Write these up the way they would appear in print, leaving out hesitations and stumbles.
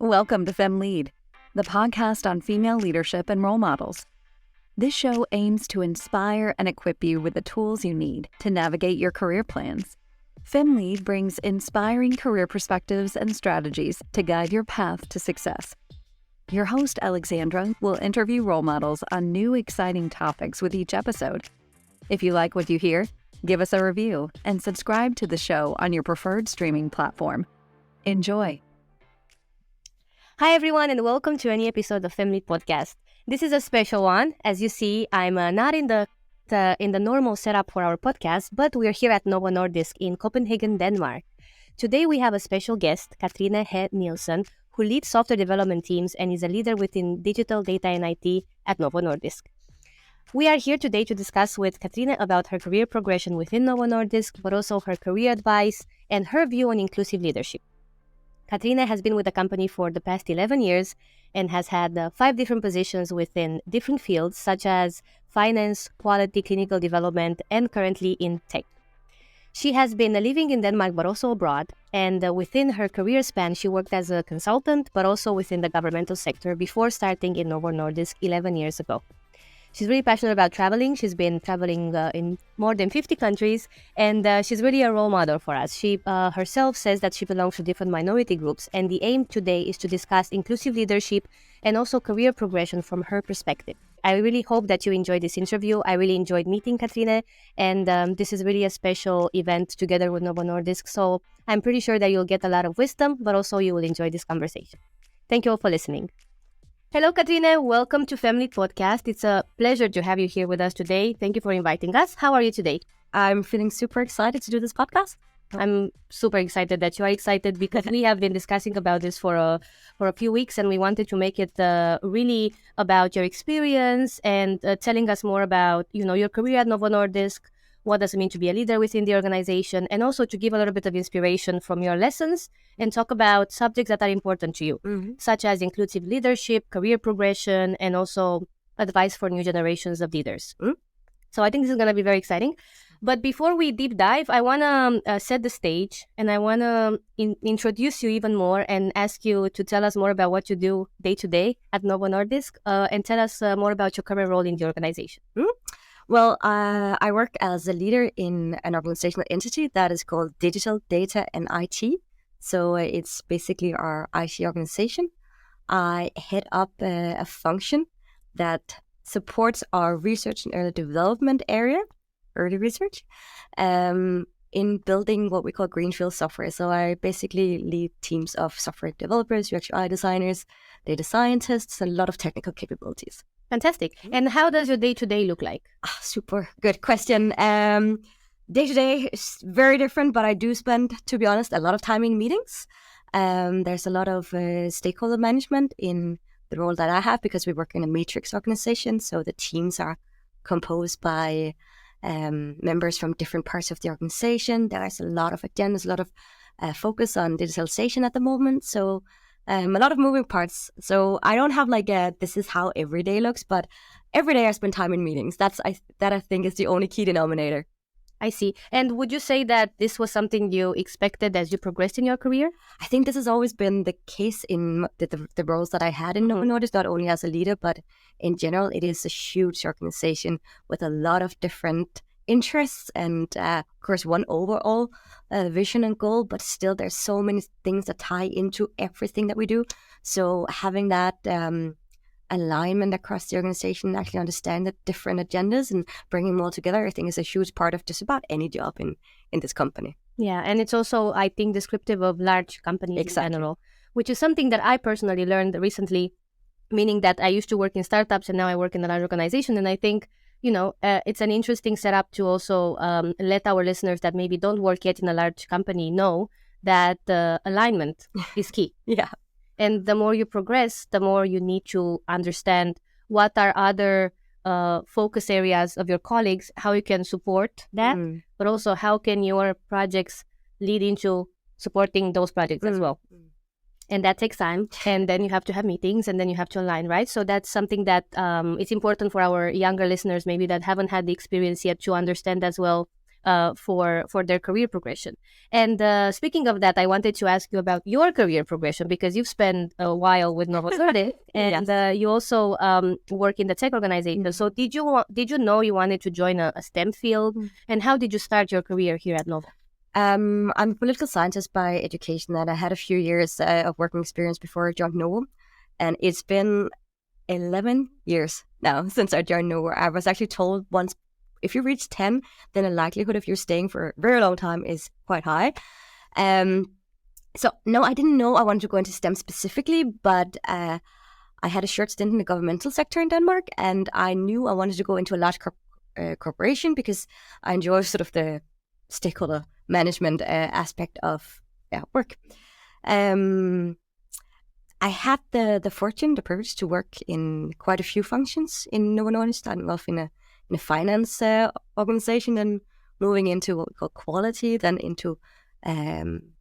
Welcome to FemLead, the podcast on female leadership and role models. This show aims to inspire and equip you with the tools you need to navigate your career plans. FemLead brings inspiring career perspectives and strategies to guide your path to success. Your host, Alexandra, will interview role models on new exciting topics with each episode. If you like what you hear, give us a review and subscribe to the show on your preferred streaming platform. Enjoy. Hi, everyone, and welcome to a new episode of Family Podcast. This is a special one. As you see, I'm not in the normal setup for our podcast, but we're here at Novo Nordisk in Copenhagen, Denmark. Today, we have a special guest, Kathrine Hee Nielsen, who leads software development teams and is a leader within digital data and IT at Novo Nordisk. We are here today to discuss with Kathrine about her career progression within Novo Nordisk, but also her career advice and her view on inclusive leadership. Kathrine has been with the company for the past 11 years and has had 5 different positions within different fields such as finance, quality, clinical development, and currently in tech. She has been living in Denmark but also abroad, and within her career span, she worked as a consultant but also within the governmental sector before starting in Novo Nordisk 11 years ago. She's really passionate about traveling. She's been traveling in more than 50 countries, and she's really a role model for us. She herself says that she belongs to different minority groups, and the aim today is to discuss inclusive leadership and also career progression from her perspective. I really hope that you enjoyed this interview. I really enjoyed meeting Kathrine, and this is really a special event together with Novo Nordisk, so I'm pretty sure that you'll get a lot of wisdom, but also you will enjoy this conversation. Thank you all for listening. Hello, Kathrine. Welcome to Family Podcast. It's a pleasure to have you here with us today. Thank you for inviting us. How are you today? I'm feeling super excited to do this podcast. I'm super excited that you are excited because we have been discussing about this for a few weeks, and we wanted to make it really about your experience and telling us more about your career at Novo Nordisk. What does it mean to be a leader within the organization, and also to give a little bit of inspiration from your lessons and talk about subjects that are important to you, such as inclusive leadership, career progression, and also advice for new generations of leaders. So I think this is going to be very exciting. But before we deep dive, I want to set the stage, and I want to introduce you even more and ask you to tell us more about what you do day to day at Novo Nordisk and tell us more about your current role in the organization. Well, I work as a leader in an organizational entity that is called Digital Data and IT. So it's basically our IT organization. I head up a function that supports our research and early development area, early research, in building what we call greenfield software. So I basically lead teams of software developers, UX/UI designers, data scientists, and a lot of technical capabilities. Fantastic. And how does your day-to-day look like? Super good question. Day-to-day is very different, but I do spend, to be honest, a lot of time in meetings. There's a lot of stakeholder management in the role that I have because we work in a matrix organization. So the teams are composed by members from different parts of the organization. There's a lot of agendas, a lot of focus on digitalization at the moment. So a lot of moving parts. So I don't have this is how every day looks, but every day I spend time in meetings. That I think is the only key denominator. I see. And would you say that this was something you expected as you progressed in your career? I think this has always been the case in the roles that I had in Novo Nordisk, not only as a leader, but in general, it is a huge organization with a lot of different interests and, of course, one overall vision and goal, but still there's so many things that tie into everything that we do. So having that alignment across the organization, actually understand the different agendas and bringing them all together, I think is a huge part of just about any job in this company. Yeah, and it's also, I think, descriptive of large companies in general, which is something that I personally learned recently, meaning that I used to work in startups and now I work in a large organization. And I think, it's an interesting setup to also let our listeners that maybe don't work yet in a large company know that alignment is key. Yeah. And the more you progress, the more you need to understand what are other focus areas of your colleagues, how you can support that, but also how can your projects lead into supporting those projects as well. And that takes time. And then you have to have meetings and then you have to align, right? So that's something that it's important for our younger listeners maybe that haven't had the experience yet to understand as well for their career progression. And speaking of that, I wanted to ask you about your career progression, because you've spent a while with Novo Nordisk, and Yes. you also work in the tech organization. So did you know you wanted to join a STEM field, and how did you start your career here at Novo? I'm a political scientist by education, and I had a few years of working experience before I joined Novo. And it's been 11 years now since I joined Novo. I was actually told once, if you reach 10, then the likelihood of you staying for a very long time is quite high. So no, I didn't know I wanted to go into STEM specifically, but I had a short stint in the governmental sector in Denmark, and I knew I wanted to go into a large corporation because I enjoy sort of the stakeholder management aspect of work. I had the fortune, the privilege to work in quite a few functions in Novo Nordisk, starting off in a finance organization, and moving into what we call quality, then into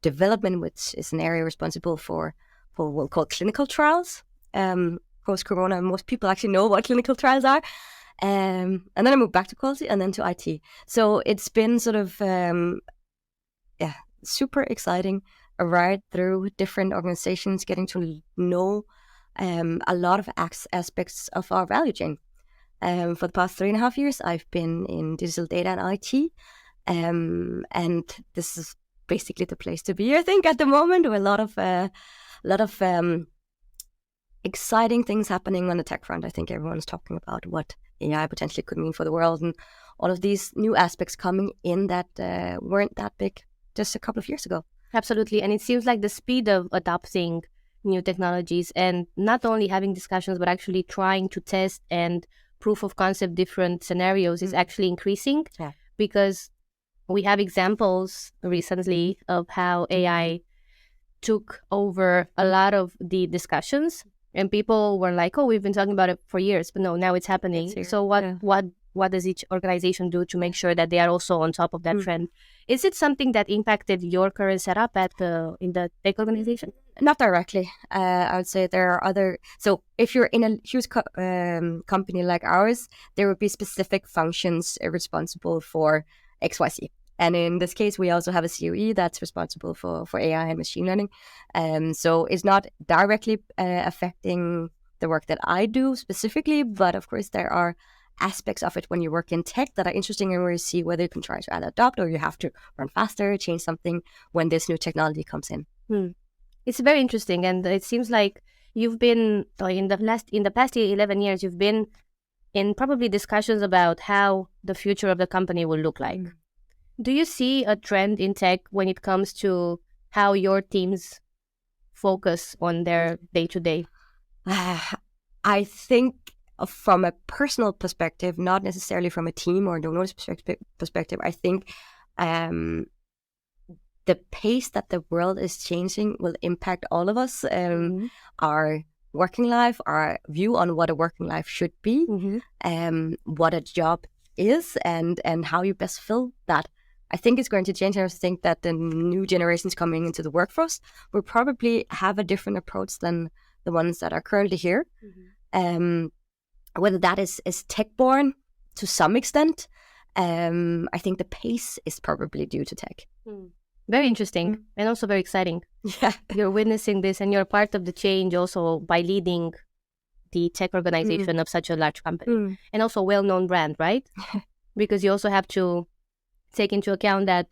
development, which is an area responsible for what we call clinical trials. Post-corona, most people actually know what clinical trials are. And then I moved back to quality and then to IT. So it's been sort of, super exciting, a ride through different organizations, getting to know a lot of aspects of our value chain. For the past 3.5 years, I've been in digital data and IT. And this is basically the place to be, I think, at the moment, with a lot of exciting things happening on the tech front. I think everyone's talking about what AI potentially could mean for the world, and all of these new aspects coming in that weren't that big just a couple of years ago. Absolutely. And it seems like the speed of adopting new technologies, and not only having discussions, but actually trying to test and proof of concept different scenarios is actually increasing. Yeah. Because we have examples recently of how AI took over a lot of the discussions, and people were like, oh, we've been talking about it for years, but no, now it's happening. So what does each organization do to make sure that they are also on top of that trend? Is it something that impacted your current setup in the tech organization? Not directly. I would say there are other. So if you're in a huge company like ours, there would be specific functions responsible for XYZ. And in this case, we also have a COE that's responsible for AI and machine learning. So it's not directly affecting the work that I do specifically, but of course there are aspects of it when you work in tech that are interesting, and where you see whether you can try to either adopt, or you have to run faster, change something when this new technology comes in. It's very interesting, and it seems like you've been in the past 11 years, you've been in probably discussions about how the future of the company will look like. Do you see a trend in tech when it comes to how your teams focus on their day-to-day? I think from a personal perspective, not necessarily from a team or Novo Nordisk perspective, I think the pace that the world is changing will impact all of us. Our working life, our view on what a working life should be, what a job is, and how you best fill that. I think it's going to change. I think that the new generations coming into the workforce will probably have a different approach than the ones that are currently here. Whether that is tech-born to some extent, I think the pace is probably due to tech. Very interesting, and also very exciting. Yeah, you're witnessing this, and you're part of the change also by leading the tech organization of such a large company, and also well-known brand, right? Because you also have to take into account that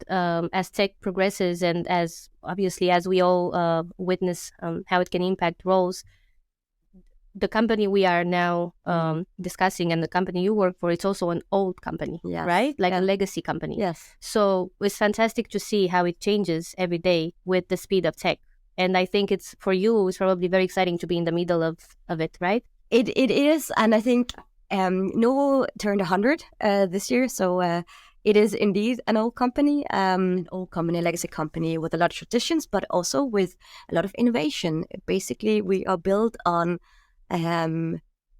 as tech progresses, and as obviously as we all witness how it can impact roles, the company we are now discussing and the company you work for, it's also an old company, right? Like a legacy company. Yes. So it's fantastic to see how it changes every day with the speed of tech. And I think it's probably very exciting to be in the middle of it, right? It is. And I think Novo turned 100 this year. So it is indeed an old company, a legacy company with a lot of traditions, but also with a lot of innovation. Basically, we are built on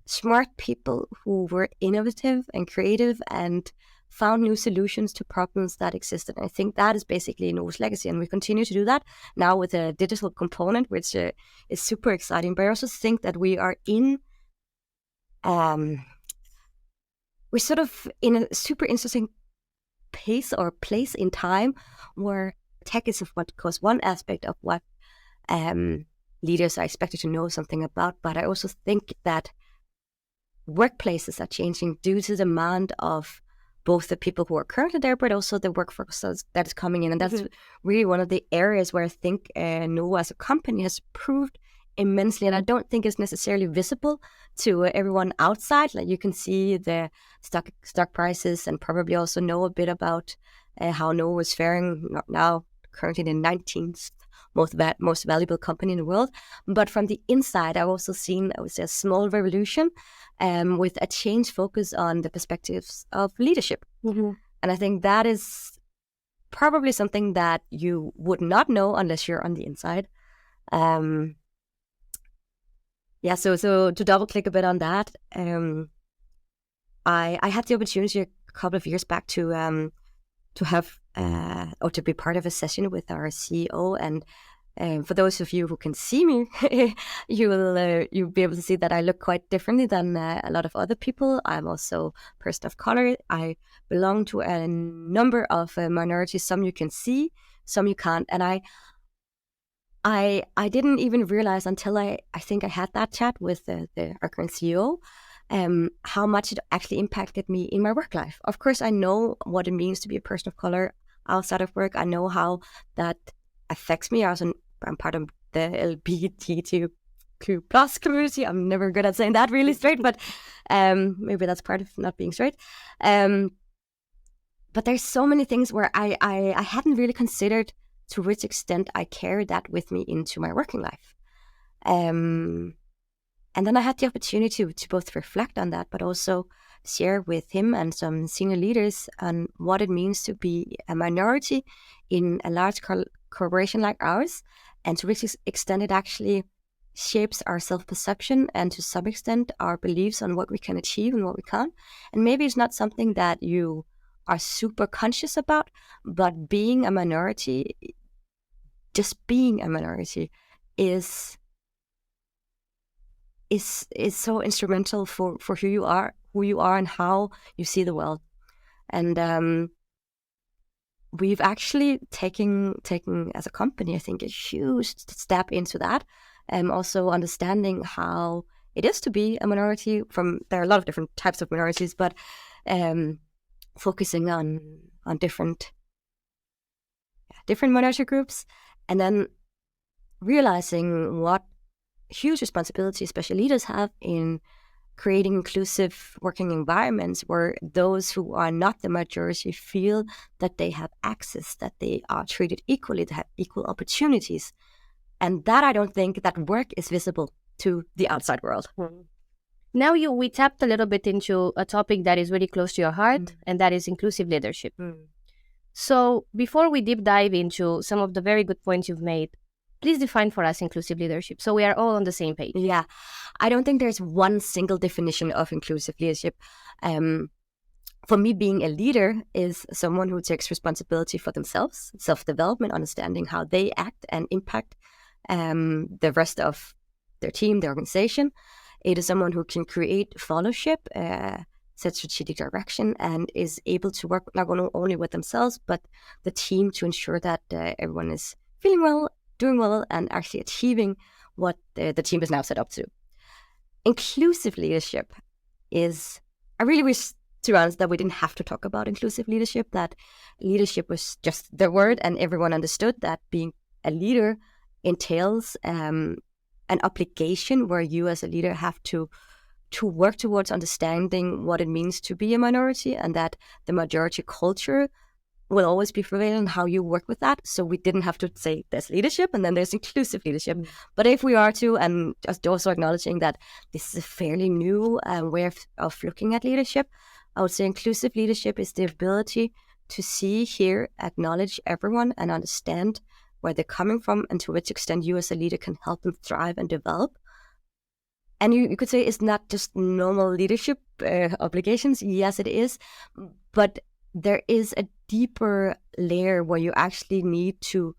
smart people who were innovative and creative and found new solutions to problems that existed. And I think that is basically Novo's legacy, and we continue to do that now with a digital component, which is super exciting. But I also think that we are we're sort of in a super interesting pace or place in time where tech is of course one aspect of what leaders are expected to know something about, but I also think that workplaces are changing due to the demand of both the people who are currently there, but also the workforce that is coming in. And that's really one of the areas where I think Novo as a company has proved immensely. And I don't think it's necessarily visible to everyone outside. Like you can see the stock prices and probably also know a bit about how Novo is faring now, currently the 19th most valuable company in the world. But from the inside, I've also seen, I would say, a small revolution with a changed focus on the perspectives of leadership. And I think that is probably something that you would not know unless you're on the inside. So to double click a bit on that, I had the opportunity a couple of years back to have or to be part of a session with our CEO. And for those of you who can see me, you'll be able to see that I look quite differently than a lot of other people. I'm also a person of color. I belong to a number of minorities. Some you can see, some you can't. And I didn't even realize until I think I had that chat with our current CEO, how much it actually impacted me in my work life. Of course, I know what it means to be a person of color outside of work. I know how that affects me. I'm part of the LGBTQ plus community. I'm never good at saying that really straight, but maybe that's part of not being straight. But there's so many things where I hadn't really considered to which extent I carried that with me into my working life. And then I had the opportunity to both reflect on that, but also share with him and some senior leaders on what it means to be a minority in a large corporation like ours, and to which extent it actually shapes our self-perception and to some extent our beliefs on what we can achieve and what we can't. And maybe it's not something that you are super conscious about, but being a minority, just being a minority is so instrumental for who you are and how you see the world. And we've actually taken as a company, I think, a huge step into that, and also understanding how it is to be a minority. There are a lot of different types of minorities, but focusing on different minority groups, and then realizing what huge responsibility especially leaders have in creating inclusive working environments where those who are not the majority feel that they have access, that they are treated equally, they have equal opportunities. And that, I don't think that work is visible to the outside world. Now we tapped a little bit into a topic that is really close to your heart, and that is inclusive leadership. So before we deep dive into some of the very good points you've made, please define for us inclusive leadership so we are all on the same page. Yeah, I don't think there's one single definition of inclusive leadership. For me, being a leader is someone who takes responsibility for themselves, self-development, understanding how they act and impact the rest of their team, their organization. It is someone who can create fellowship, set strategic direction, and is able to work not only with themselves, but the team to ensure that everyone is feeling well, doing well, and actually achieving what the team is now set up to. Inclusive leadership is, I really wish, to be honest, that we didn't have to talk about inclusive leadership, that leadership was just the word and everyone understood that being a leader entails an obligation where you as a leader have to work towards understanding what it means to be a minority, and that the majority culture will always be prevalent, how you work with that. So we didn't have to say there's leadership and then there's inclusive leadership. But if we are to, and just also acknowledging that this is a fairly new way of looking at leadership, I would say inclusive leadership is the ability to see, hear, acknowledge everyone and understand where they're coming from and to which extent you as a leader can help them thrive and develop. And you could say it's not just normal leadership obligations. Yes, it is. But there is a deeper layer where you actually need to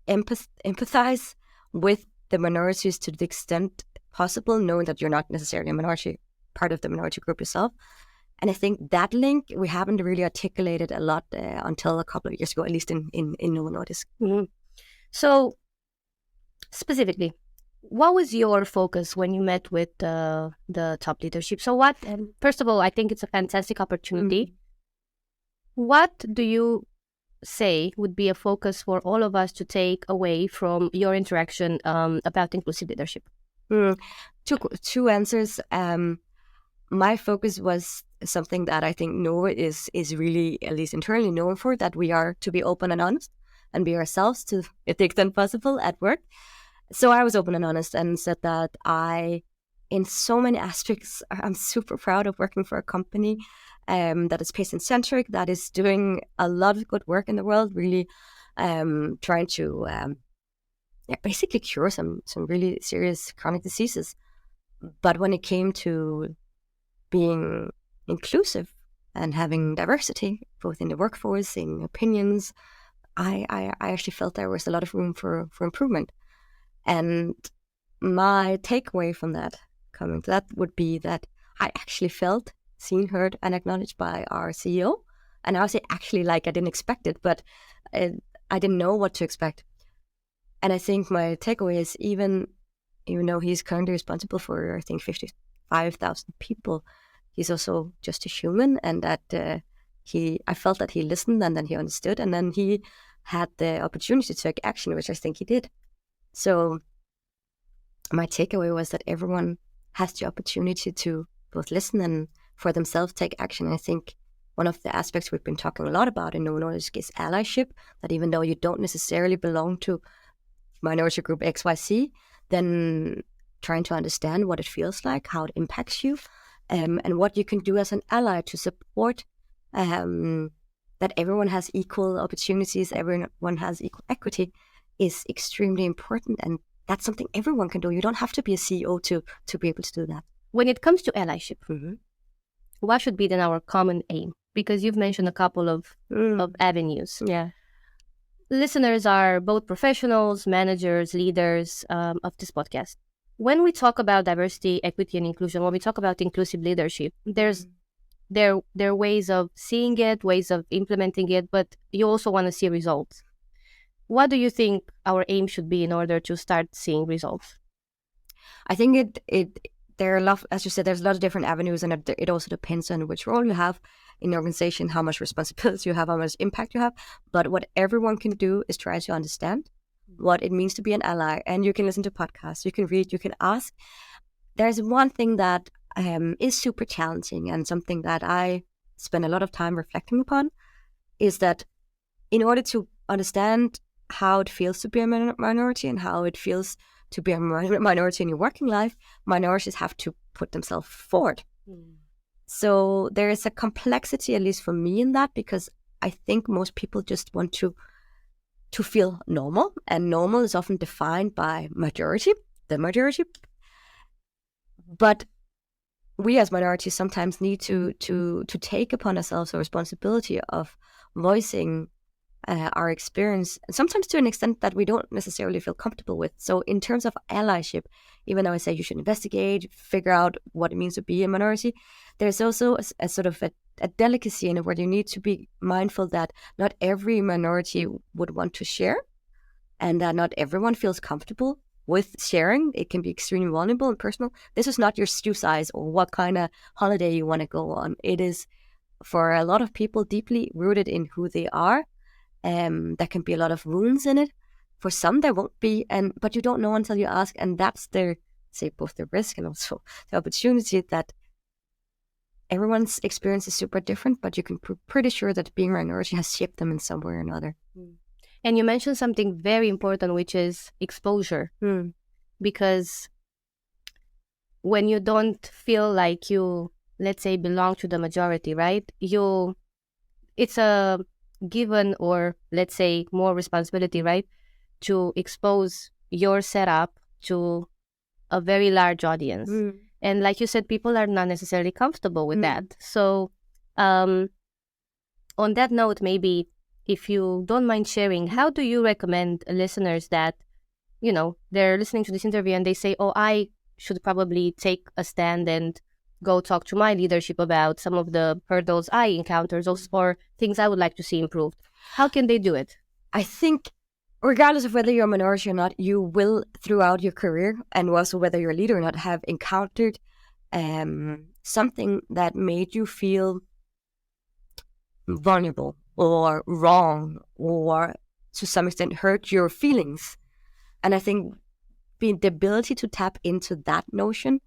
empathize with the minorities to the extent possible, knowing that you're not necessarily a minority, part of the minority group yourself, And I think that link we haven't really articulated a lot until a couple of years ago, at least in Novo Nordisk. Mm-hmm. So specifically, what was your focus when you met with the top leadership? So what, first of all, I think it's a fantastic opportunity. Mm-hmm. What do you say would be a focus for all of us to take away from your interaction about inclusive leadership? Two answers. My focus was something that I think Novo is really, at least internally, known for, that we are to be open and honest and be ourselves to the extent possible at work. So I was open and honest and said that in so many aspects, I'm super proud of working for a company that is patient-centric, that is doing a lot of good work in the world, really trying to basically cure some really serious chronic diseases. But when it came to being inclusive and having diversity, both in the workforce, in opinions, I actually felt there was a lot of room for improvement. And my takeaway from that, coming to that, would be that I actually felt seen, heard, and acknowledged by our CEO. And I would say actually, like, I didn't expect it, but I didn't know what to expect. And I think my takeaway is even though he's currently responsible for, I think, 55,000 people, he's also just a human, and that I felt that he listened, and then he understood, and then he had the opportunity to take action, which I think he did. So my takeaway was that everyone has the opportunity to both listen and for themselves take action. And I think one of the aspects we've been talking a lot about in Novo Nordisk is allyship, that even though you don't necessarily belong to minority group XYZ, then trying to understand what it feels like, how it impacts you, and what you can do as an ally to support that everyone has equal opportunities, everyone has equal equity, is extremely important. And that's something everyone can do. You don't have to be a CEO to be able to do that. When it comes to allyship, what should be then our common aim? Because you've mentioned a couple of avenues. Yeah. Listeners are both professionals, managers, leaders of this podcast. When we talk about diversity, equity, and inclusion, when we talk about inclusive leadership, there are ways of seeing it, ways of implementing it, but you also want to see results. What do you think our aim should be in order to start seeing results? I think there are a lot, as you said, there's a lot of different avenues, and it also depends on which role you have in the organization, how much responsibility you have, how much impact you have. But what everyone can do is try to understand what it means to be an ally. And you can listen to podcasts, you can read, you can ask. There's one thing that is super challenging, and something that I spend a lot of time reflecting upon, is that in order to understand how it feels to be a minority and how it feels to be a minority in your working life, minorities have to put themselves forward. So there is a complexity, at least for me, in that, because I think most people just want to feel normal, and normal is often defined by the majority. But we as minorities sometimes need to take upon ourselves a responsibility of voicing our experience, sometimes to an extent that we don't necessarily feel comfortable with. So in terms of allyship, even though I say you should investigate, figure out what it means to be a minority, there's also a sort of a delicacy in it, where you need to be mindful that not every minority would want to share, and that not everyone feels comfortable with sharing. It can be extremely vulnerable and personal. This is not your shoe size or what kind of holiday you want to go on. It is, for a lot of people, deeply rooted in who they are. There can be a lot of wounds in it. For some, there won't be, but you don't know until you ask, and that's both the risk and also the opportunity, that everyone's experience is super different, but you can be pretty sure that being a minority has shaped them in some way or another. And you mentioned something very important, which is exposure. Because when you don't feel like you, let's say, belong to the majority, right? It's a given, or let's say more responsibility, right, to expose your setup to a very large audience. And like you said, people are not necessarily comfortable with that. So on that note, maybe if you don't mind sharing, how do you recommend listeners that, they're listening to this interview and they say, oh, I should probably take a stand and go talk to my leadership about some of the hurdles I encounter or things I would like to see improved? How can they do it? I think regardless of whether you're a minority or not, you will throughout your career, and also whether you're a leader or not, have encountered something that made you feel vulnerable or wrong, or to some extent hurt your feelings. And I think being the ability to tap into that notion,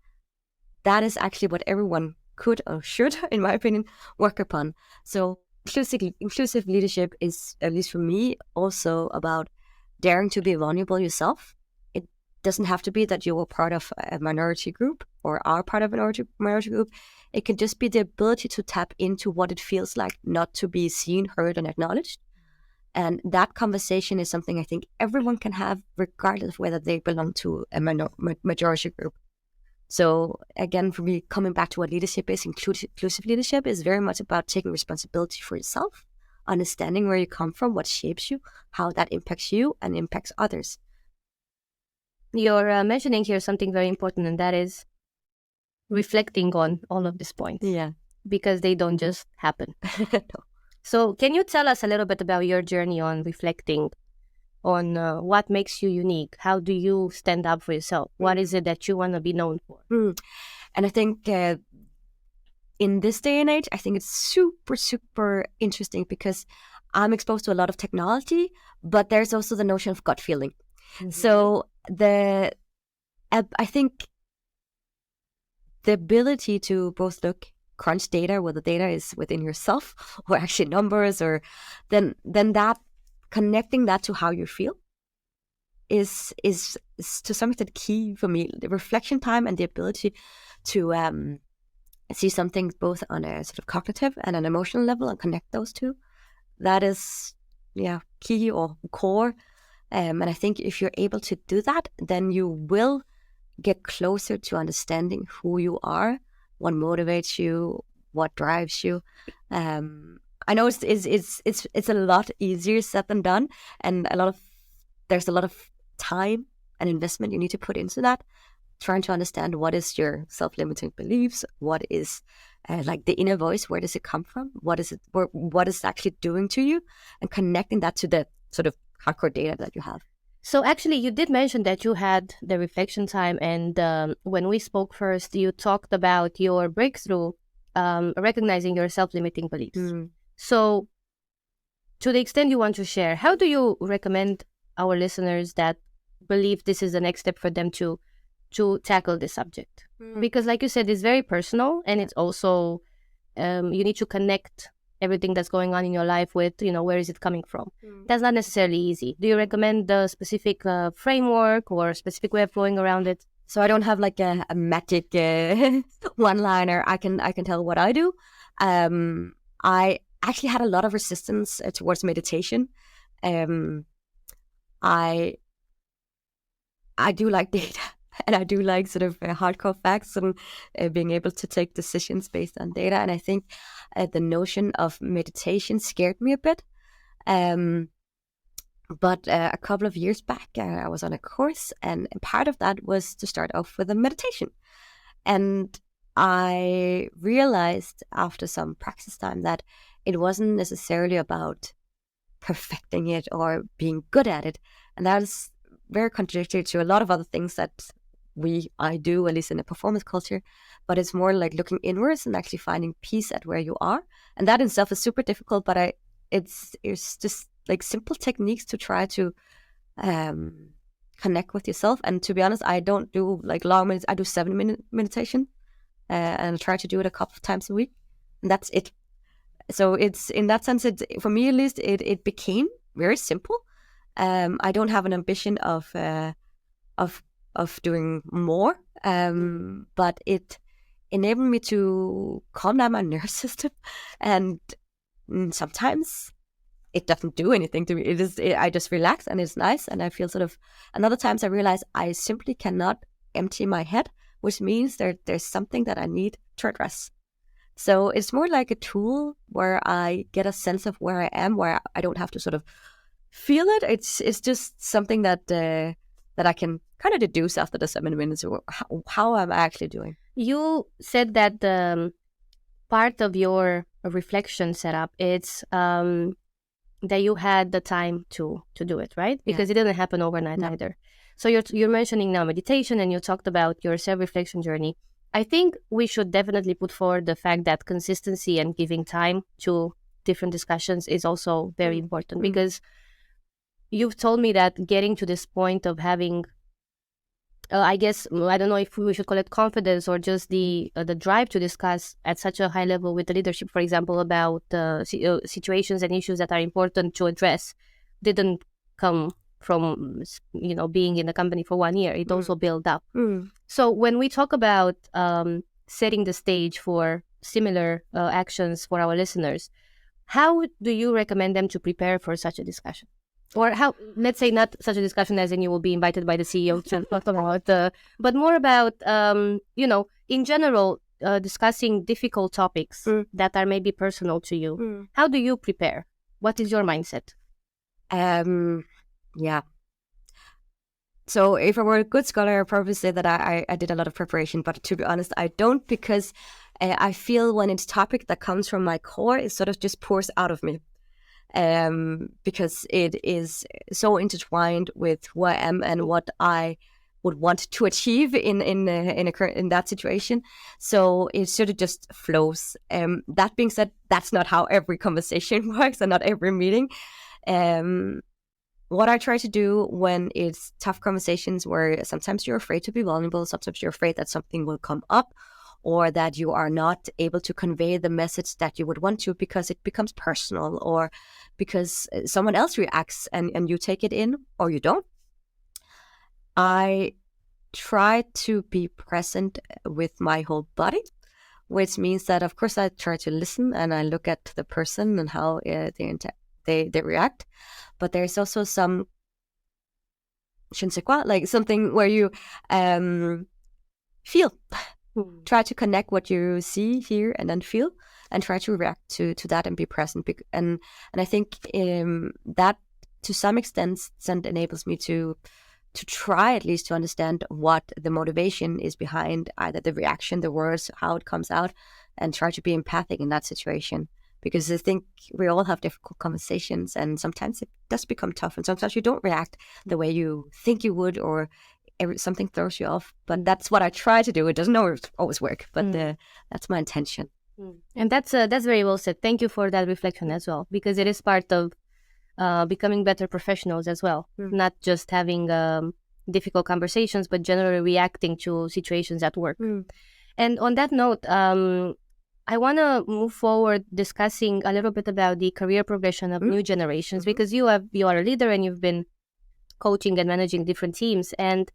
that is actually what everyone could or should, in my opinion, work upon. So inclusive leadership is, at least for me, also about daring to be vulnerable yourself. It doesn't have to be that you are part of a minority group or are part of a minority group. It can just be the ability to tap into what it feels like not to be seen, heard, and acknowledged. And that conversation is something I think everyone can have, regardless of whether they belong to a majority group. So again, for me, coming back to what leadership is, inclusive leadership is very much about taking responsibility for yourself, understanding where you come from, what shapes you, how that impacts you and impacts others. You're mentioning here something very important, and that is reflecting on all of these points. Yeah. Because they don't just happen. No. So can you tell us a little bit about your journey on reflecting on what makes you unique? How do you stand up for yourself? What is it that you want to be known for? And I think in this day and age, I think it's super, super interesting because I'm exposed to a lot of technology, but there's also the notion of gut feeling. Mm-hmm. So I think the ability to both crunch data, where the data is within yourself or actually numbers, or then that connecting that to how you feel is to some extent key for me. The reflection time and the ability to see something both on a sort of cognitive and an emotional level and connect those two, that is key or core. And I think if you're able to do that, then you will get closer to understanding who you are, what motivates you, what drives you. I know it's a lot easier said than done, and there's a lot of time and investment you need to put into that, trying to understand what is your self-limiting beliefs, what is like the inner voice, where does it come from, what is it actually doing to you, and connecting that to the sort of hardcore data that you have. So actually, you did mention that you had the reflection time, and when we spoke first, you talked about your breakthrough, recognizing your self-limiting beliefs. So to the extent you want to share, how do you recommend our listeners that believe this is the next step for them to tackle this subject? Because like you said, it's very personal, and it's also, you need to connect everything that's going on in your life with, where is it coming from? That's not necessarily easy. Do you recommend the specific framework or a specific way of going around it? So I don't have like a magic one-liner. I can tell what I do. I actually had a lot of resistance towards meditation. I do like data, and I do like sort of hardcore facts and being able to take decisions based on data. And I think the notion of meditation scared me a bit. But a couple of years back, I was on a course, and part of that was to start off with a meditation. And I realized after some practice time that it wasn't necessarily about perfecting it or being good at it. And that is very contradictory to a lot of other things that I do, at least in a performance culture. But it's more like looking inwards and actually finding peace at where you are. And that in itself is super difficult, but it's just like simple techniques to try to connect with yourself. And to be honest, I don't do like long minutes. I do 7-minute meditation, and I try to do it a couple of times a week, and that's it. So it's, in that sense, for me at least, it became very simple. I don't have an ambition of doing more, but it enabled me to calm down my nervous system, and sometimes it doesn't do anything to me. I just relax, and it's nice, and I feel sort of. And other times I realize I simply cannot empty my head, which means there's something that I need to address. So it's more like a tool where I get a sense of where I am, where I don't have to sort of feel it. It's just something that I can kind of deduce after the 7 minutes how I'm actually doing. You said that part of your reflection setup, it's that you had the time to do it, right? Because it didn't happen overnight either. So you're mentioning now meditation, and you talked about your self-reflection journey. I think we should definitely put forward the fact that consistency and giving time to different discussions is also very important, because you've told me that getting to this point of having, I guess, I don't know if we should call it confidence or just the drive to discuss at such a high level with the leadership, for example, about situations and issues that are important to address, didn't come from, being in the company for 1 year. It also built up. So when we talk about setting the stage for similar actions for our listeners, how do you recommend them to prepare for such a discussion? Or how, let's say not such a discussion as in you will be invited by the CEO to talk about, but more about, in general, discussing difficult topics that are maybe personal to you. How do you prepare? What is your mindset? Yeah. So if I were a good scholar, I'd probably say that I did a lot of preparation, but to be honest, I don't, because I feel when it's a topic that comes from my core, it sort of just pours out of me. Because it is so intertwined with who I am and what I would want to achieve in that situation. So it sort of just flows. That being said, that's not how every conversation works and not every meeting. What I try to do when it's tough conversations where sometimes you're afraid to be vulnerable, sometimes you're afraid that something will come up, or that you are not able to convey the message that you would want to because it becomes personal, or because someone else reacts and you take it in or you don't. I try to be present with my whole body, which means that, of course, I try to listen and I look at the person and how they react. But there's also some je ne sais quoi, like something where you feel. Try to connect what you see, hear, and then feel, and try to react to that and be present. And I think that to some extent enables me to try at least to understand what the motivation is behind either the reaction, the words, how it comes out, and try to be empathic in that situation. Because I think we all have difficult conversations, and sometimes it does become tough, and sometimes you don't react the way you think you would, or something throws you off. But that's what I try to do. It doesn't always work, but that's my intention. And that's very well said. Thank you for that reflection as well, because it is part of becoming better professionals as well. Not just having difficult conversations, but generally reacting to situations at work. And on that note, I want to move forward discussing a little bit about the career progression of new generations, because you are a leader and you've been coaching and managing different teams. And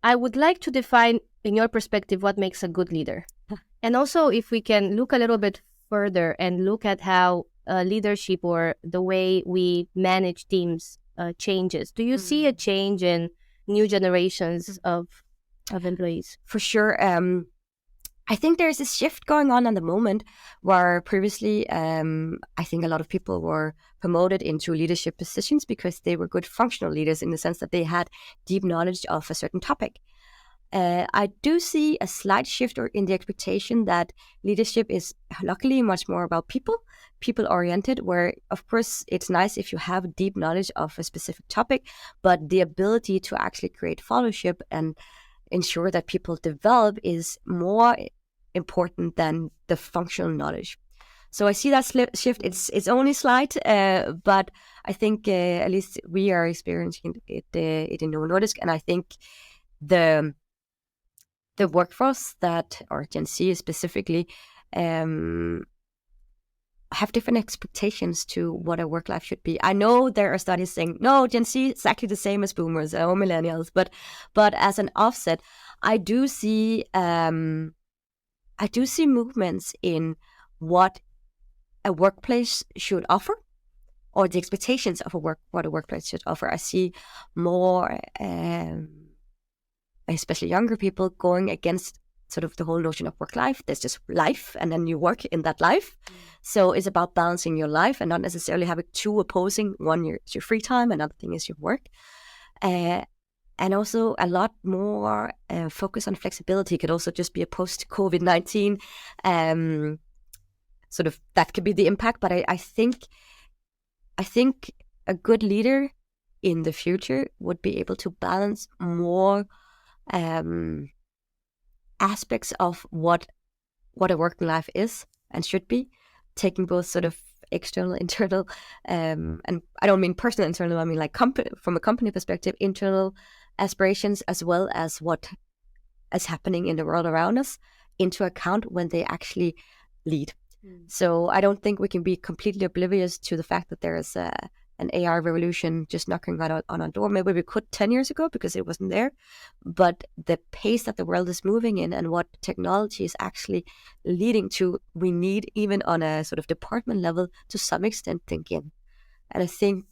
I would like to define, in your perspective, what makes a good leader. And also, if we can look a little bit further and look at how leadership or the way we manage teams changes. Do you see a change in new generations of employees? For sure. I think there's a shift going on at the moment where previously I think a lot of people were promoted into leadership positions because they were good functional leaders in the sense that they had deep knowledge of a certain topic. I do see a slight shift in the expectation that leadership is luckily much more about people-oriented, where of course it's nice if you have deep knowledge of a specific topic, but the ability to actually create followership and ensure that people develop is more important than the functional knowledge. So I see that shift. It's only slight, but I think at least we are experiencing it in Novo Nordisk, and I think the workforce or Gen Z specifically, have different expectations to what a work life should be. I know there are studies saying, no, Gen Z is exactly the same as boomers or millennials, but as an offset, I do see movements in what a workplace should offer, or the expectations of what a workplace should offer. I see more, especially younger people, going against sort of the whole notion of work life. There's just life, and then you work in that life. So it's about balancing your life and not necessarily having two opposing. One is your free time, another thing is your work. And also a lot more focus on flexibility. It could also just be a post-COVID-19 sort of, that could be the impact. But I think a good leader in the future would be able to balance more aspects of what a working life is and should be, taking both sort of external, internal, and I don't mean personal internal, I mean like from a company perspective, internal aspirations as well as what is happening in the world around us into account when they actually lead. So I don't think we can be completely oblivious to the fact that there is an AI revolution just knocking on our door. Maybe we could 10 years ago because it wasn't there, but the pace that the world is moving in and what technology is actually leading to, we need, even on a sort of department level, to some extent think in. And I think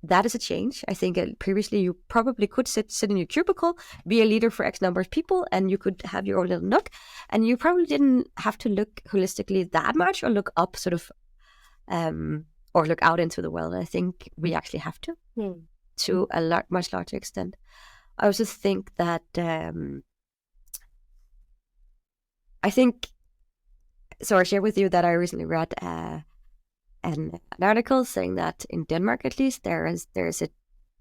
that is a change. I think previously you probably could sit in your cubicle, be a leader for X number of people, and you could have your own little nook, and you probably didn't have to look holistically that much or look up sort of or look out into the world. I think we actually have to a much larger extent. I also think that I share with you that I recently read an article saying that in Denmark, at least, there is a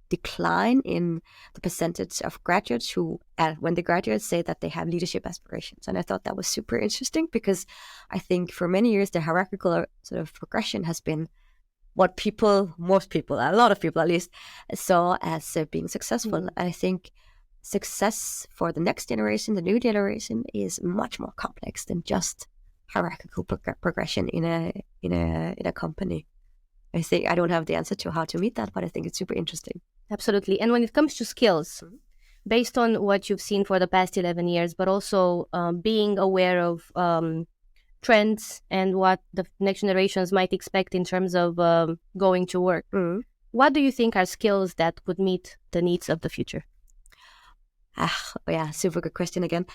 decline in the percentage of graduates who, when they graduate, say that they have leadership aspirations. And I thought that was super interesting because I think for many years the hierarchical sort of progression has been what most people, a lot of people at least, saw as being successful. And I think success for the next generation, the new generation, is much more complex than just hierarchical progression in a company. I think I don't have the answer to how to meet that, but I think it's super interesting. Absolutely. And when it comes to skills, based on what you've seen for the past 11 years, but also being aware of trends and what the next generations might expect in terms of going to work, what do you think are skills that would meet the needs of the future? Yeah, super good question again.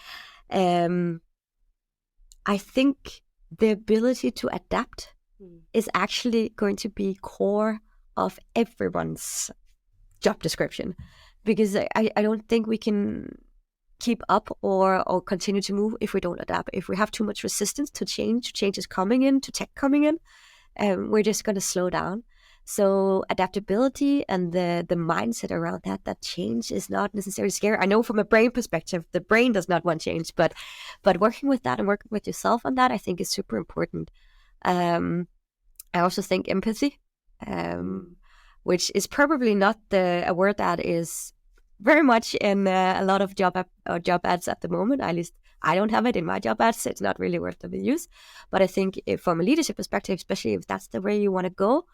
I think the ability to adapt is actually going to be core of everyone's job description, because I don't think we can keep up or continue to move if we don't adapt. If we have too much resistance to change is coming in, to tech coming in, we're just going to slow down. So adaptability and the mindset around that change is not necessarily scary. I know from a brain perspective, the brain does not want change, but working with that and working with yourself on that, I think is super important. I also think empathy, which is probably not a word that is very much in a lot of job ads at the moment. At least I don't have it in my job ads, so it's not really worth of use. But I think from a leadership perspective, especially if that's the way you want to go,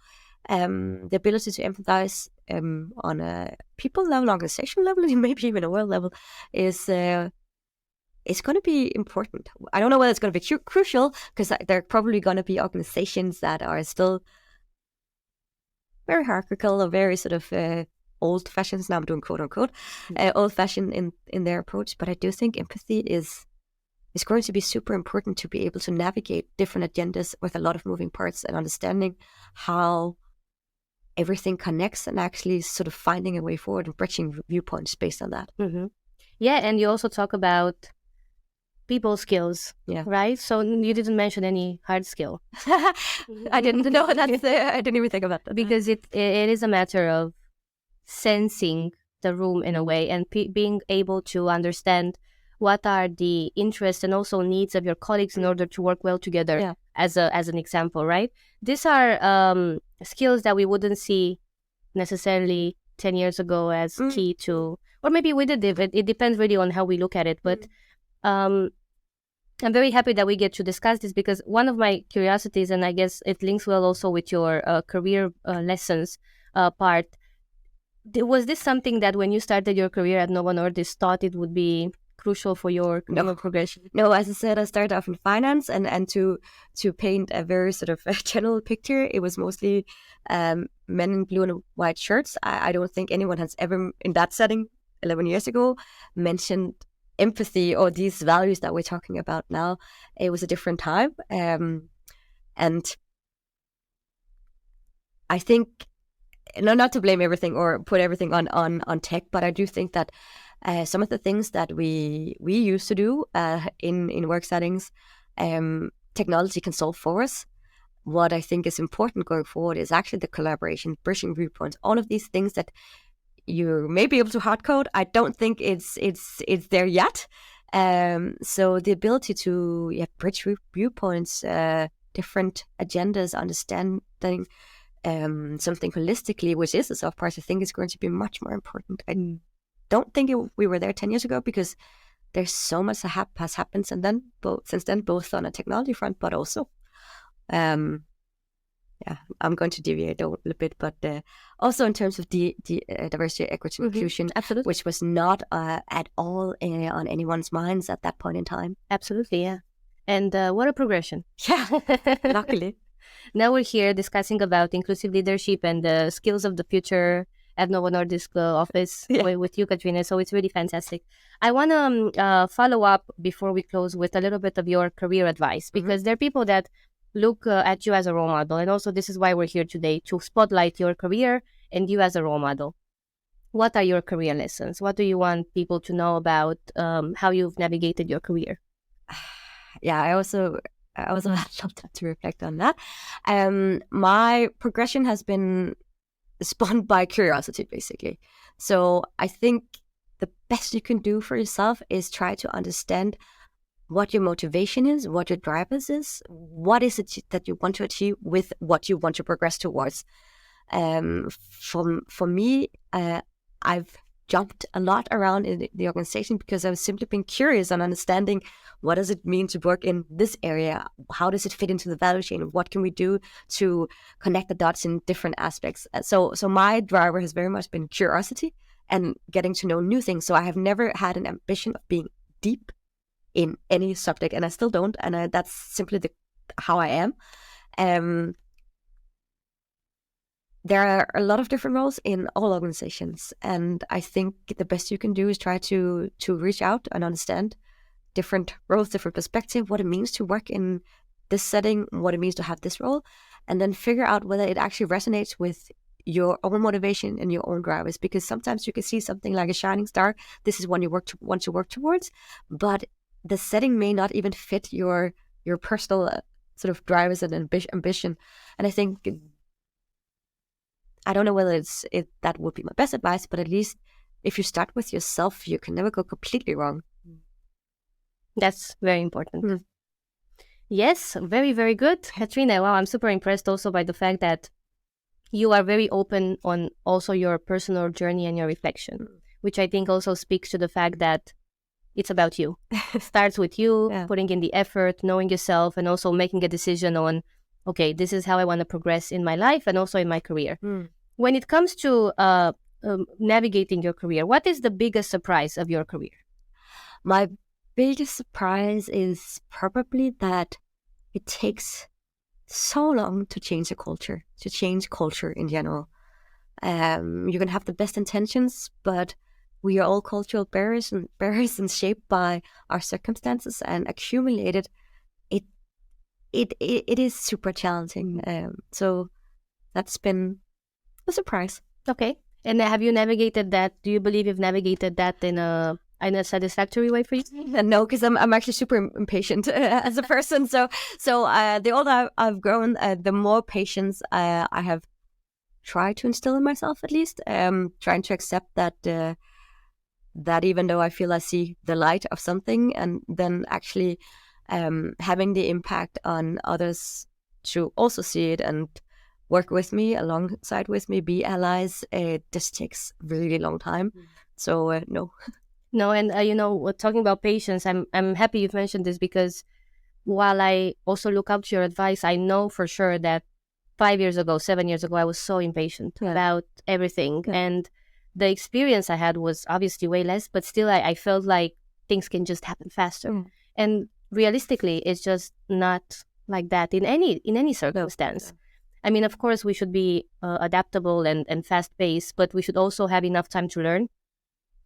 the ability to empathize on a people level, organization level, and maybe even a world level is going to be important. I don't know whether it's going to be crucial, because there are probably going to be organizations that are still very hierarchical or very sort of old-fashioned. Now I'm doing quote unquote old-fashioned in their approach. But I do think empathy is going to be super important to be able to navigate different agendas with a lot of moving parts and understanding how everything connects and actually sort of finding a way forward and bridging viewpoints based on that. Yeah, and you also talk about people skills, right? So you didn't mention any hard skill. I didn't know that. I didn't even think about that. Because it is a matter of sensing the room in a way and being able to understand what are the interests and also needs of your colleagues in order to work well together, as an example, right? These are skills that we wouldn't see necessarily 10 years ago as key to, or maybe we did. It depends really on how we look at it. But I'm very happy that we get to discuss this, because one of my curiosities, and I guess it links well also with your career lessons part, was this something that when you started your career at Novo Nordisk thought it would be crucial for your progression? No, as I said, I started off in finance, and to paint a very sort of general picture, it was mostly men in blue and white shirts. I don't think anyone has ever, in that setting 11 years ago, mentioned empathy or these values that we're talking about now. It was a different time, and I think not to blame everything or put everything on tech, but I do think that some of the things that we used to do in work settings, technology can solve for us. What I think is important going forward is actually the collaboration, bridging viewpoints, all of these things that you may be able to hard code. I don't think it's there yet. So the ability to bridge viewpoints, different agendas, understanding something holistically, which is a soft part, I think is going to be much more important. I don't think we were there 10 years ago because there's so much that has happened since then, both on a technology front, but also, I'm going to deviate a little bit, but also in terms of diversity, equity, inclusion, absolutely, which was not at all on anyone's minds at that point in time. Absolutely, yeah. And what a progression. Yeah, luckily. Now we're here discussing about inclusive leadership and the skills of the future at Novo Nordisk office with you, Kathrine. So it's really fantastic. I want to follow up before we close with a little bit of your career advice, because there are people that look at you as a role model. And also this is why we're here today, to spotlight your career and you as a role model. What are your career lessons? What do you want people to know about how you've navigated your career? Yeah, I also had a lot to reflect on that. My progression has been spawned by curiosity, basically. So I think the best you can do for yourself is try to understand what your motivation is, what your drivers is, what is it that you want to achieve with what you want to progress towards. For me, I've jumped a lot around in the organization because I've simply been curious on understanding what does it mean to work in this area? How does it fit into the value chain? What can we do to connect the dots in different aspects? So my driver has very much been curiosity and getting to know new things. So I have never had an ambition of being deep in any subject, and I still don't. And that's simply how I am. There are a lot of different roles in all organizations, and I think the best you can do is try to reach out and understand different roles, different perspective, what it means to work in this setting, what it means to have this role, and then figure out whether it actually resonates with your own motivation and your own drivers. Because sometimes you can see something like a shining star. This is one you want to work towards, but the setting may not even fit your personal sort of drivers and ambition. And I think, I don't know whether that would be my best advice, but at least if you start with yourself, you can never go completely wrong. That's very important. Yes, very, very good. Kathrine, wow, I'm super impressed also by the fact that you are very open on also your personal journey and your reflection, which I think also speaks to the fact that it's about you. It starts with you, putting in the effort, knowing yourself, and also making a decision on, okay, this is how I want to progress in my life and also in my career. When it comes to navigating your career, what is the biggest surprise of your career? My biggest surprise is probably that it takes so long to change a culture, to change culture in general. You can have the best intentions, but we are all cultural bearers and shaped by our circumstances and accumulated. It is super challenging. So that's been a surprise. Okay. And have you navigated that? Do you believe you've navigated that in a satisfactory way for you? No, because I'm actually super impatient as a person. So the older I've grown, the more patience I have tried to instill in myself, at least. Trying to accept that even though I feel I see the light of something, and then actually having the impact on others to also see it and work with me, alongside with me, be allies, it just takes a really long time. So no. No, and talking about patience, I'm happy you've mentioned this, because while I also look up to your advice, I know for sure that 5 years ago, 7 years ago, I was so impatient about everything. And the experience I had was obviously way less, but still I felt like things can just happen faster. And realistically, it's just not like that in any circumstance. I mean, of course, we should be adaptable and fast-paced, but we should also have enough time to learn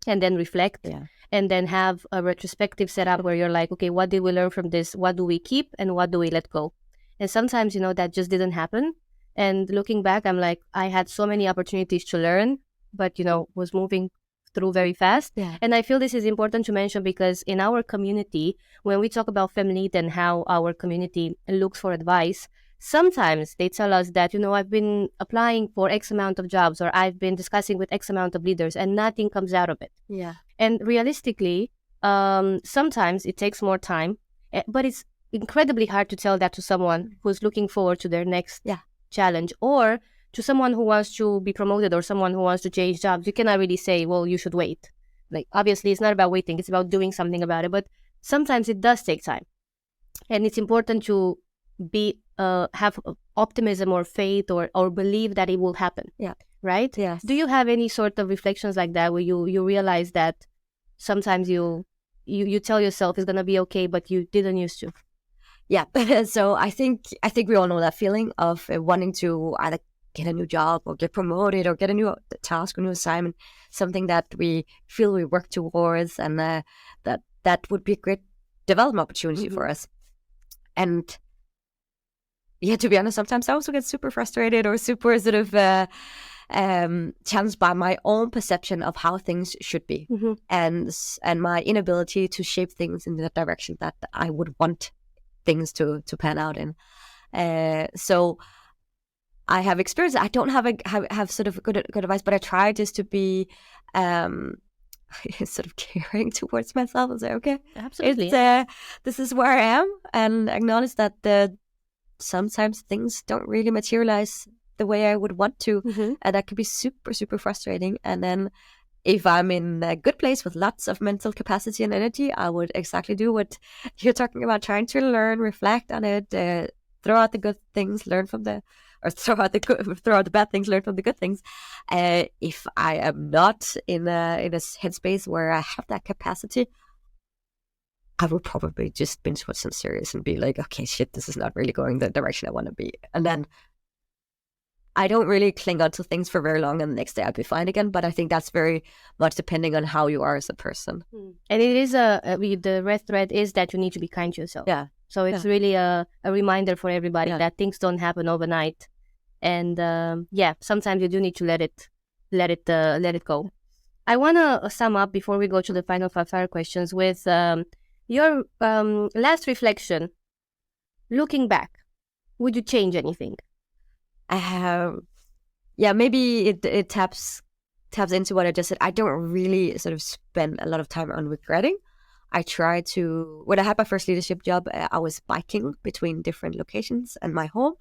and then reflect and then have a retrospective setup where you're like, okay, what did we learn from this? What do we keep and what do we let go? And sometimes, that just didn't happen. And looking back, I'm like, I had so many opportunities to learn, but, was moving through very fast. Yeah. And I feel this is important to mention because in our community, when we talk about FemLead and how our community looks for advice, sometimes they tell us that, I've been applying for X amount of jobs, or I've been discussing with X amount of leaders, and nothing comes out of it. Yeah. And realistically, sometimes it takes more time, but it's incredibly hard to tell that to someone who's looking forward to their next challenge, or to someone who wants to be promoted, or someone who wants to change jobs. You cannot really say, well, you should wait. Like, obviously, it's not about waiting. It's about doing something about it. But sometimes it does take time. And it's important to have optimism or faith or believe that it will happen. Yeah. Right? Yes. Do you have any sort of reflections like that where you realize that sometimes you tell yourself it's going to be okay, but you didn't used to? Yeah. So I think we all know that feeling of wanting to either get a new job or get promoted or get a new task or new assignment, something that we feel we work towards, and that would be a great development opportunity for us. And yeah, to be honest, sometimes I also get super frustrated or super sort of challenged by my own perception of how things should be, and my inability to shape things in the direction that I would want things to pan out in. So I have experience. I don't have sort of good advice, but I try just to be sort of caring towards myself and say, okay, absolutely, this is where I am, and acknowledge that sometimes things don't really materialize the way I would want to, and that can be super, super frustrating. And then if I'm in a good place with lots of mental capacity and energy, I would exactly do what you're talking about, trying to learn, reflect on it, throw out the good things, learn from throw out the bad things, learn from the good things. If I am not in a headspace where I have that capacity, I would probably just binge watch some series and be like, okay, shit, this is not really going the direction I want to be. And then I don't really cling on to things for very long, and the next day I'll be fine again. But I think that's very much depending on how you are as a person. And it is the red thread is that you need to be kind to yourself. Yeah. So it's really a reminder for everybody that things don't happen overnight. And sometimes you do need to let it go. I want to sum up before we go to the final 5 fire questions with your last reflection. Looking back, would you change anything? Maybe it taps into what I just said. I don't really sort of spend a lot of time on regretting. I try to, when I had my first leadership job, I was biking between different locations and my home,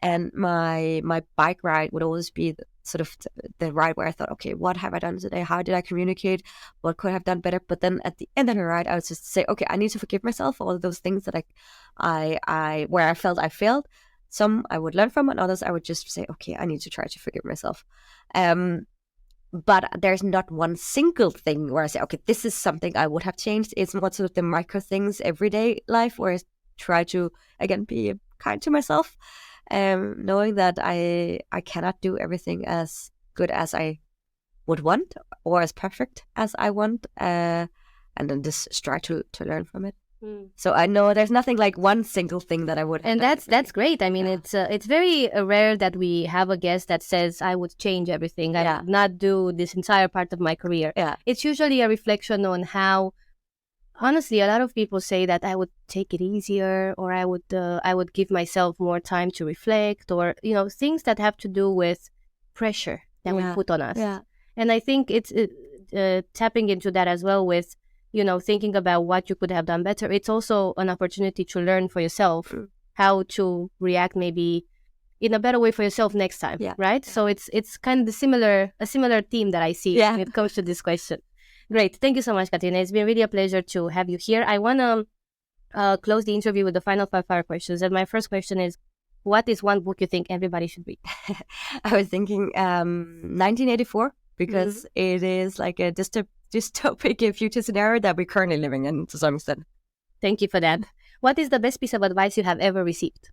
and my bike ride would always be the ride where I thought, okay, what have I done today? How did I communicate? What could I have done better? But then at the end of the ride, I would just say, okay, I need to forgive myself for all of those things that I where I felt I failed. Some I would learn from, and others I would just say, okay, I need to try to forgive myself. But there's not one single thing where I say, okay, this is something I would have changed. It's more sort of the micro things, everyday life, where I try to, again, be kind to myself, knowing that I cannot do everything as good as I would want or as perfect as I want, and then just try to learn from it. So I know there's nothing like one single thing that I would have. And that's great. I mean, it's very rare that we have a guest that says, I would change everything. I would not do this entire part of my career. Yeah. It's usually a reflection on how, honestly, a lot of people say that I would take it easier, or I would give myself more time to reflect, or, things that have to do with pressure that we put on us. Yeah. And I think it's tapping into that as well with, thinking about what you could have done better. It's also an opportunity to learn for yourself how to react maybe in a better way for yourself next time, right? So it's kind of a similar theme that I see when it comes to this question. Great. Thank you so much, Kathrine. It's been really a pleasure to have you here. I want to close the interview with the final 5 fire questions. And my first question is, what is one book you think everybody should read? I was thinking 1984, because it is like a dystopic future scenario that we're currently living in to some extent. Thank you for that. What is the best piece of advice you have ever received?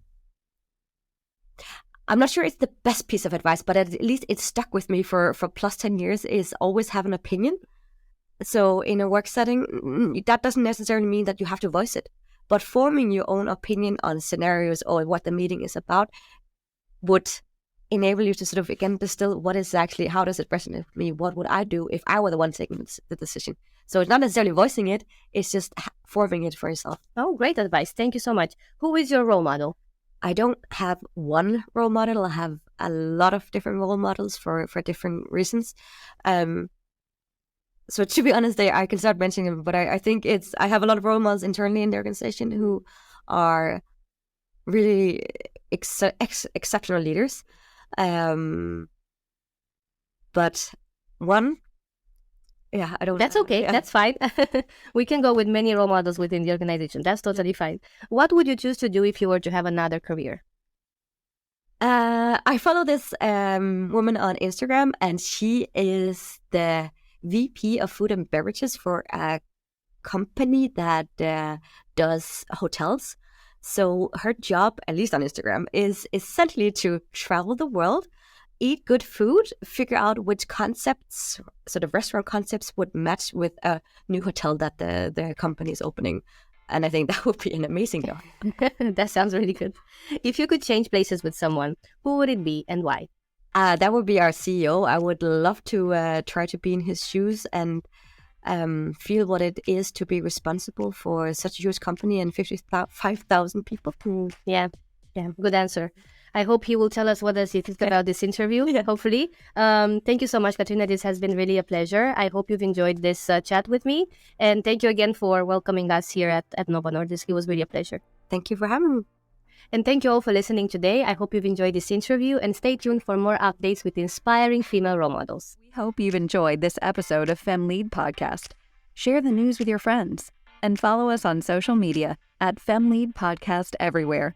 I'm not sure it's the best piece of advice, but at least it's stuck with me for plus 10 years, is always have an opinion. So in a work setting, that doesn't necessarily mean that you have to voice it, but forming your own opinion on scenarios or what the meeting is about would enable you to sort of, again, distill what is actually, how does it resonate with me? What would I do if I were the one taking the decision? So it's not necessarily voicing it, it's just forming it for yourself. Oh, great advice. Thank you so much. Who is your role model? I don't have one role model. I have a lot of different role models for different reasons. So to be honest, I can start mentioning them, but I think I have a lot of role models internally in the organization who are really exceptional leaders. But one, yeah, I don't. That's okay. Yeah. That's fine. We can go with many role models within the organization. That's totally fine. What would you choose to do if you were to have another career? I follow this woman on Instagram, and she is the VP of food and beverages for a company that does hotels. So her job, at least on Instagram, is essentially to travel the world, eat good food, figure out which concepts, sort of restaurant concepts, would match with a new hotel that the company is opening. And I think that would be an amazing job. That sounds really good. If you could change places with someone, who would it be and why? That would be our CEO. I would love to try to be in his shoes and feel what it is to be responsible for such a huge company and 55,000 people. Yeah, good answer. I hope he will tell us what does he think about this interview, hopefully. Thank you so much, Kathrine. This has been really a pleasure. I hope you've enjoyed this chat with me. And thank you again for welcoming us here at Novo Nordisk. It was really a pleasure. Thank you for having me. And thank you all for listening today. I hope you've enjoyed this interview and stay tuned for more updates with inspiring female role models. We hope you've enjoyed this episode of FemLead Podcast. Share the news with your friends and follow us on social media at FemLead Podcast everywhere.